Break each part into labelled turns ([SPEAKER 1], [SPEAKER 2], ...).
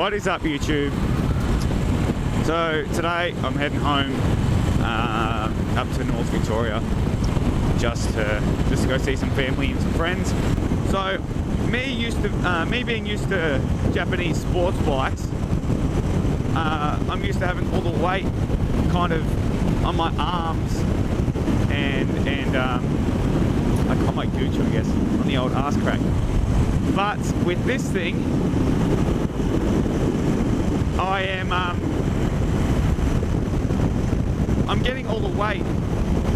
[SPEAKER 1] What is up, YouTube? So today I'm heading home up to North Victoria just to go see some family and some friends. So me being used to Japanese sports bikes, I'm used to having all the weight kind of on my arms and like on my gooch, I guess, on the old ass crack. But with this thing, I am I'm getting all the weight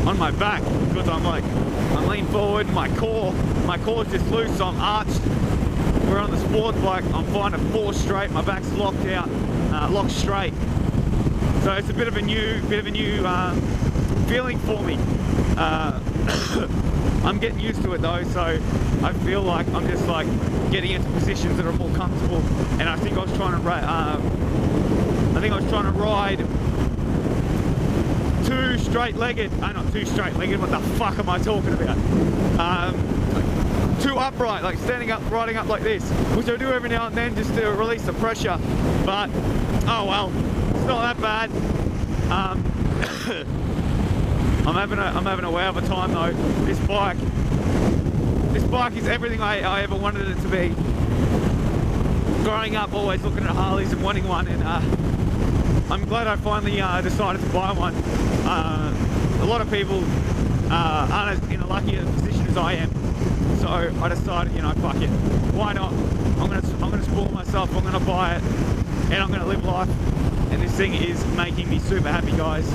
[SPEAKER 1] on my back because I'm leaning forward, my core's just loose, so I'm arched. We're on the sports bike, I'm finding 4 straight, my back's locked out, locked straight. So it's a bit of a new feeling for me. I'm getting used to it though, so I feel like I'm just like getting into positions that are more comfortable. And I think I was trying to ride 2 straight-legged. Not 2 straight-legged. What the fuck am I talking about? 2 upright, like standing up, riding up like this, which I do every now and then just to release the pressure. But oh well, it's not that bad. I'm having a wow of a time though. This bike is everything I ever wanted it to be. Growing up, always looking at Harleys and wanting one, and I'm glad I finally decided to buy one. A lot of people aren't in a luckier position as I am, so I decided, you know, fuck it, why not? I'm gonna spoil myself. I'm gonna buy it, and I'm gonna live life. And this thing is making me super happy, guys.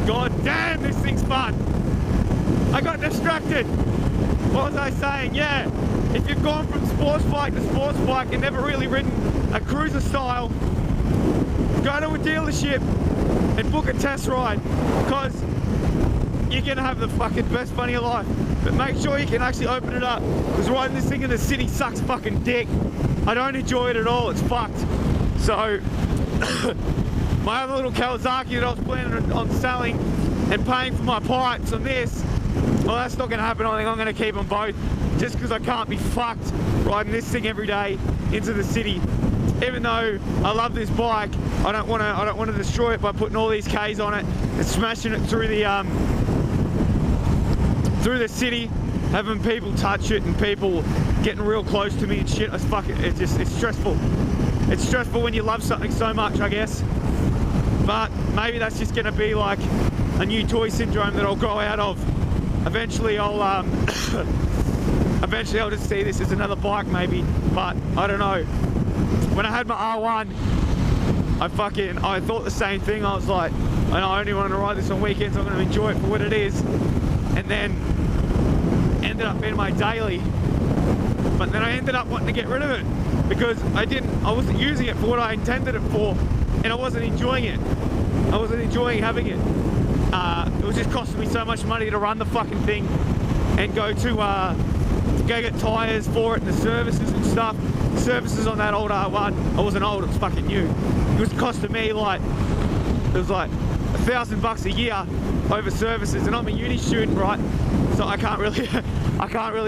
[SPEAKER 1] God damn, this thing's fun. I got distracted. What was I saying? Yeah, if you've gone from sports bike to sports bike and never really ridden a cruiser style, go to a dealership and book a test ride, because you're gonna have the fucking best fun of your life. But make sure you can actually open it up, because riding this thing in the city sucks fucking dick. I don't enjoy it at all, it's fucked. So my other little Kawasaki that I was planning on selling and paying for my pipes on this, well, that's not going to happen. I think I'm going to keep them both, just because I can't be fucked riding this thing every day into the city. Even though I love this bike, I don't want to destroy it by putting all these Ks on it and smashing it through the city, having people touch it and people getting real close to me and shit. It's stressful. It's stressful when you love something so much, I guess. But maybe that's just going to be like a new toy syndrome that I'll grow out of. Eventually I'll just see this as another bike maybe, but I don't know. When I had my R1, I thought the same thing. I was like, I only want to ride this on weekends, I'm going to enjoy it for what it is. And then ended up being my daily. But then I ended up wanting to get rid of it because I wasn't using it for what I intended it for, and I wasn't enjoying it. I wasn't enjoying having it. It was just costing me so much money to run the fucking thing and go get tyres for it and the services and stuff. The services on that old R1, I wasn't old, it was fucking new. It was costing me like $1,000 a year over services, and I'm a uni student, right? So I can't really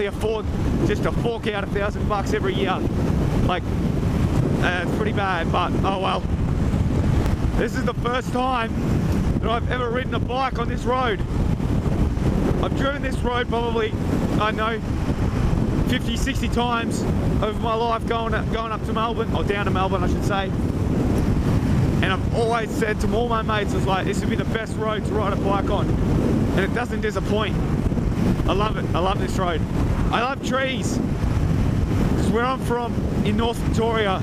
[SPEAKER 1] afford just to fork out $1,000 every year. Like, it's pretty bad, but oh well. This is the first time that I've ever ridden a bike on this road. I've driven this road probably, I don't know, 50, 60 times over my life going up to Melbourne, or down to Melbourne I should say. And I've always said to all my mates, I was like, this would be the best road to ride a bike on. And it doesn't disappoint. I love it. I love this road. I love trees. Because where I'm from, in North Victoria,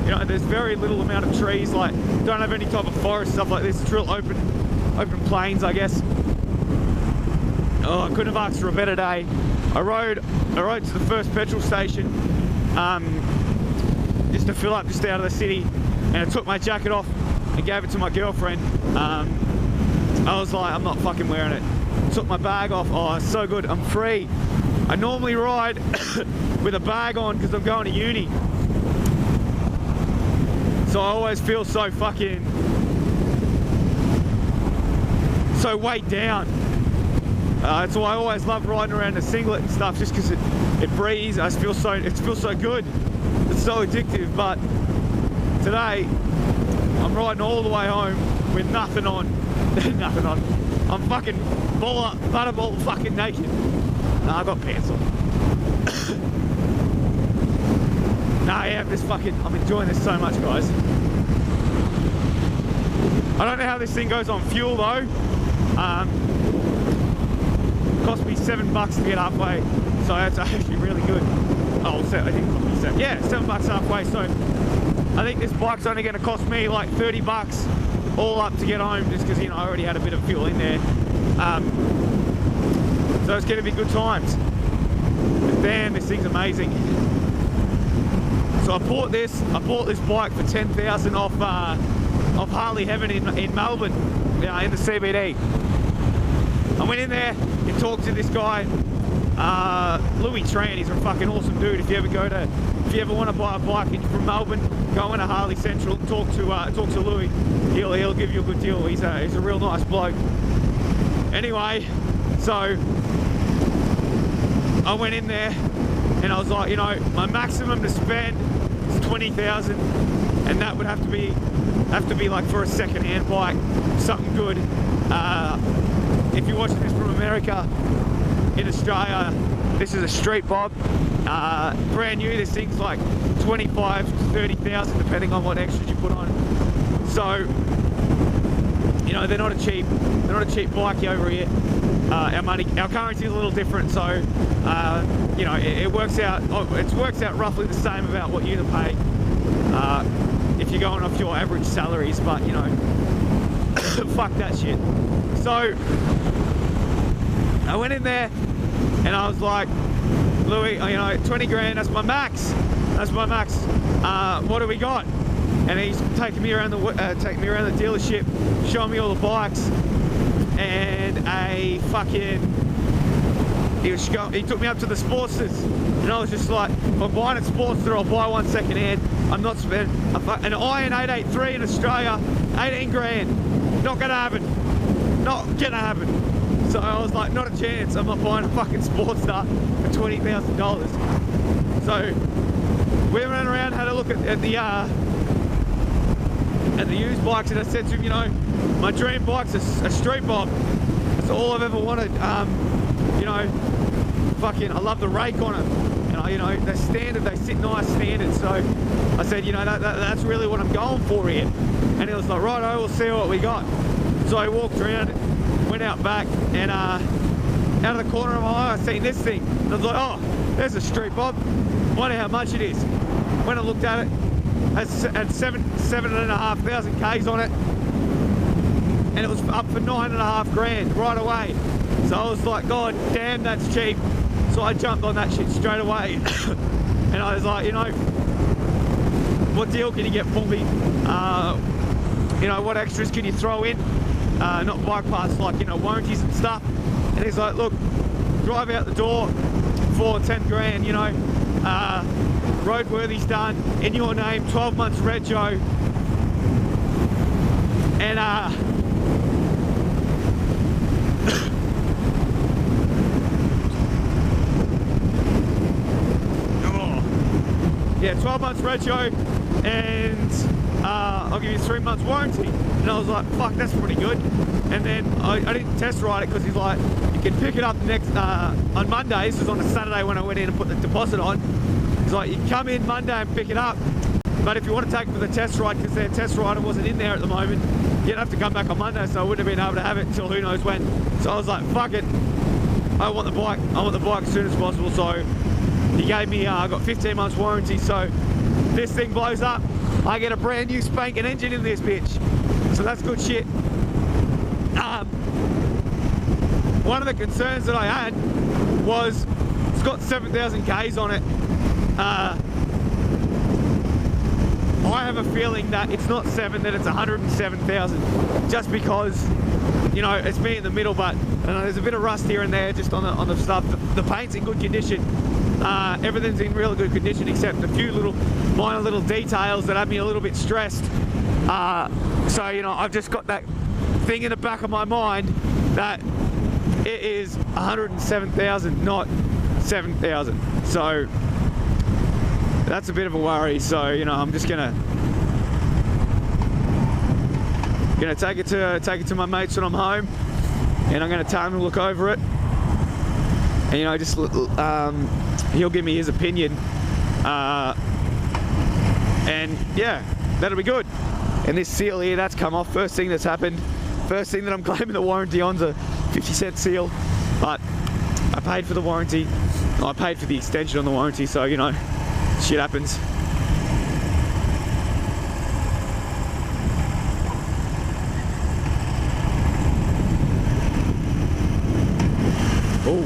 [SPEAKER 1] you know, there's very little amount of trees, like, don't have any type of forest, stuff like this. It's real open plains, I guess. Oh, I couldn't have asked for a better day. I rode to the first petrol station, just to fill up just out of the city, and I took my jacket off and gave it to my girlfriend. I was like, I'm not fucking wearing it. Took my bag off. Oh, it's so good. I'm free. I normally ride with a bag on because I'm going to uni. So I always feel so fucking, so weighed down. That's why I always love riding around in a singlet and stuff, just because it breathes. It feels so good. It's so addictive. But today, I'm riding all the way home with nothing on. Nothing on. I'm fucking butterball fucking naked. Nah, I've got pants on. Nah, yeah, I'm enjoying this so much, guys. I don't know how this thing goes on fuel though. Cost me $7 to get halfway, so that's actually really good. Oh, so I think it cost me $7. Yeah, $7 halfway. So I think this bike's only going to cost me like $30 all up to get home, just because, you know, I already had a bit of fuel in there. So it's going to be good times. But damn, this thing's amazing. So I bought this bike for $10,000 off Harley Heaven in Melbourne, in the CBD. I went in there and talked to this guy, Louis Tran. He's a fucking awesome dude. If you ever want to buy a bike from Melbourne, go into Harley Central, talk to Louis. He'll give you a good deal. He's a real nice bloke. Anyway, so I went in there and I was like, you know, my maximum to spend is $20,000, and that would have to be like for a second-hand bike, something good. If you're watching this from America, in Australia, this is a street bob. Brand new, this thing's like 25 to 30,000, depending on what extras you put on. So, you know, they're not a cheap bike over here. Our currency is a little different, so you know, it works out roughly the same about what you'd pay if you're going off your average salaries. But you know, fuck that shit. So I went in there and I was like, Louis, you know, 20 grand, that's my max. What do we got? And he's taking me around the dealership, showing me all the bikes, and he took me up to the Sportsters, and I was just like, if I'm buying a Sportster, I'll buy one second hand. I'm not spending an Iron 883 in Australia, 18 grand. Not gonna happen. So I was like, not a chance. I'm not buying a fucking Sportster for $20,000. So we went around, had a look at the used bikes, and I said to him, you know, my dream bike's a street bob. That's all I've ever wanted. You know, fucking, I love the rake on it. And you know, they're standard, they sit nice standard. So I said, you know, that's really what I'm going for here. And he was like, righto, we'll see what we got. So I walked around, went out back, and out of the corner of my eye, I seen this thing. And I was like, oh, there's a street bob. Wonder how much it is. When I looked at it, it had 7,500 Ks on it, and it was up for 9.5 grand right away. So I was like, God damn, that's cheap. So I jumped on that shit straight away. And I was like, you know, what deal can you get for me? You know, what extras can you throw in? Not bike parts, like, you know, warranties and stuff. And he's like, look, drive out the door for 10 grand, you know, roadworthy's done, in your name, 12 months rego, and yeah, 12 months rego, and I'll give you 3 months warranty. And I was like, fuck, that's pretty good. And then I didn't test ride it because he's like, you can pick it up next on Monday. This was on a Saturday when I went in and put the deposit on. He's like, you can come in Monday and pick it up, but if you want to take it for the test ride, because their test rider wasn't in there at the moment, you'd have to come back on Monday, so I wouldn't have been able to have it until who knows when. So I was like, fuck it, I want the bike as soon as possible. So he gave me, I got 15 months warranty. So this thing blows up, I get a brand new spanking engine in this bitch. So that's good shit. One of the concerns that I had was it's got 7,000 Ks on it. I have a feeling that it's not 7, that it's 107,000, just because, you know, it's me in the middle. But And there's a bit of rust here and there just on the stuff. The paint's in good condition. Everything's in really good condition except a few minor little details that have me a little bit stressed. So, you know, I've just got that thing in the back of my mind that it is 107,000, not 7,000. So that's a bit of a worry. So, you know, I'm just gonna take it to my mates when I'm home, and I'm gonna tell him to look over it, and, you know, just he'll give me his opinion, and yeah, that'll be good. And this seal here, that's come off. First thing that's happened. First thing that I'm claiming the warranty on's a 50-cent seal, but I paid for the warranty. I paid for the extension on the warranty, so, you know, shit happens. Oh.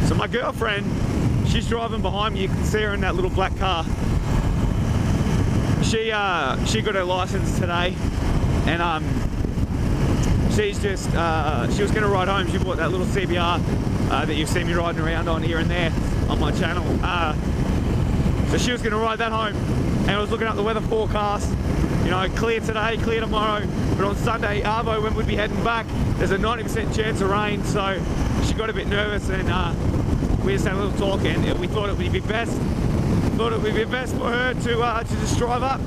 [SPEAKER 1] So my girlfriend, she's driving behind me. You can see her in that little black car. She got her license today, and she's just she was going to ride home. She bought that little CBR that you've seen me riding around on here and there on my channel. So she was going to ride that home, and I was looking up the weather forecast. You know, clear today, clear tomorrow, but on Sunday, Arvo, when we'd be heading back, there's a 90% chance of rain. So she got a bit nervous, and we just had a little talk, and we thought it would be best. Thought it would be best for her to just drive up.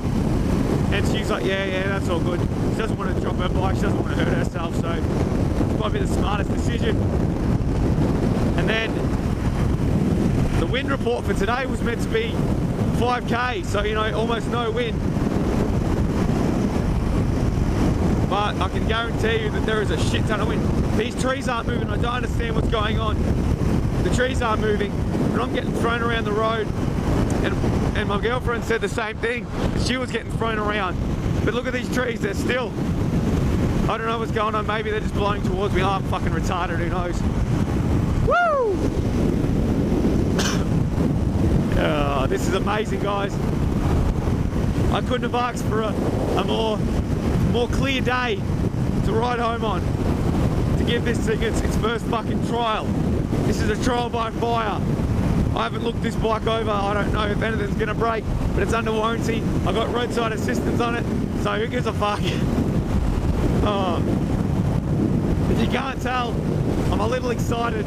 [SPEAKER 1] And she's like, yeah, that's all good. She doesn't want to drop her bike, she doesn't want to hurt herself, so it's probably the smartest decision. And then the wind report for today was meant to be 5k, so, you know, almost no wind. But I can guarantee you that there is a shit ton of wind. These trees aren't moving. I don't understand what's going on. The trees aren't moving, and I'm getting thrown around the road. And my girlfriend said the same thing. She was getting thrown around. But look at these trees, they're still. I don't know what's going on. Maybe they're just blowing towards me. Oh, I'm fucking retarded, who knows? Woo! Oh, this is amazing, guys. I couldn't have asked for a more clear day to ride home on. To give this thing its first fucking trial. This is a trial by fire. I haven't looked this bike over. I don't know if anything's gonna break, but it's under warranty. I got roadside assistance on it, so who gives a fuck? Oh. If you can't tell, I'm a little excited.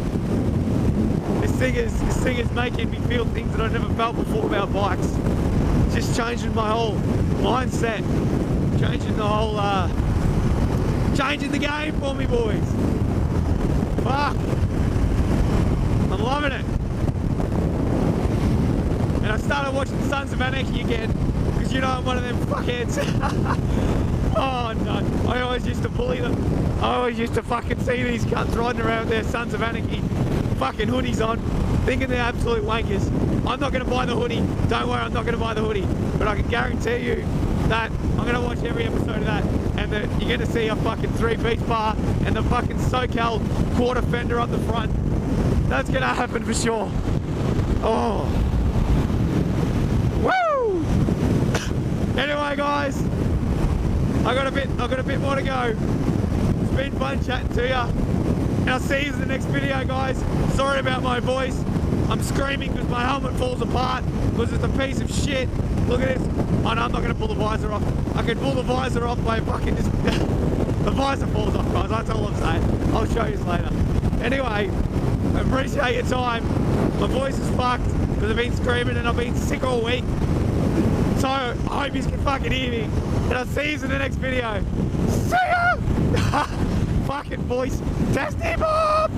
[SPEAKER 1] This thing is making me feel things that I never felt before about bikes. It's just changing my whole mindset, changing the whole, changing the game for me, boys. Fuck. I'm loving it. And I started watching Sons of Anarchy again, because, you know, I'm one of them fuckheads. Oh no, I always used to bully them. I always used to fucking see these cunts riding around with their Sons of Anarchy fucking hoodies on, thinking they're absolute wankers. I'm not going to buy the hoodie. Don't worry, I'm not going to buy the hoodie. But I can guarantee you that I'm going to watch every episode of that, and that you're going to see a fucking 3-piece bar and the fucking SoCal quarter fender up the front. That's going to happen for sure. Oh. Woo! Anyway, guys, I got a bit more to go. It's been fun chatting to you, and I'll see you in the next video, guys. Sorry about my voice. I'm screaming because my helmet falls apart because it's a piece of shit. Look at this. Oh no, I'm not going to pull the visor off. I can pull the visor off by fucking just... The visor falls off, guys. That's all I'm saying. I'll show you later. Anyway, I appreciate your time. My voice is fucked because I've been screaming and I've been sick all week. So I hope you can fucking hear me. And I'll see you in the next video. See ya! Fucking voice. Test him up!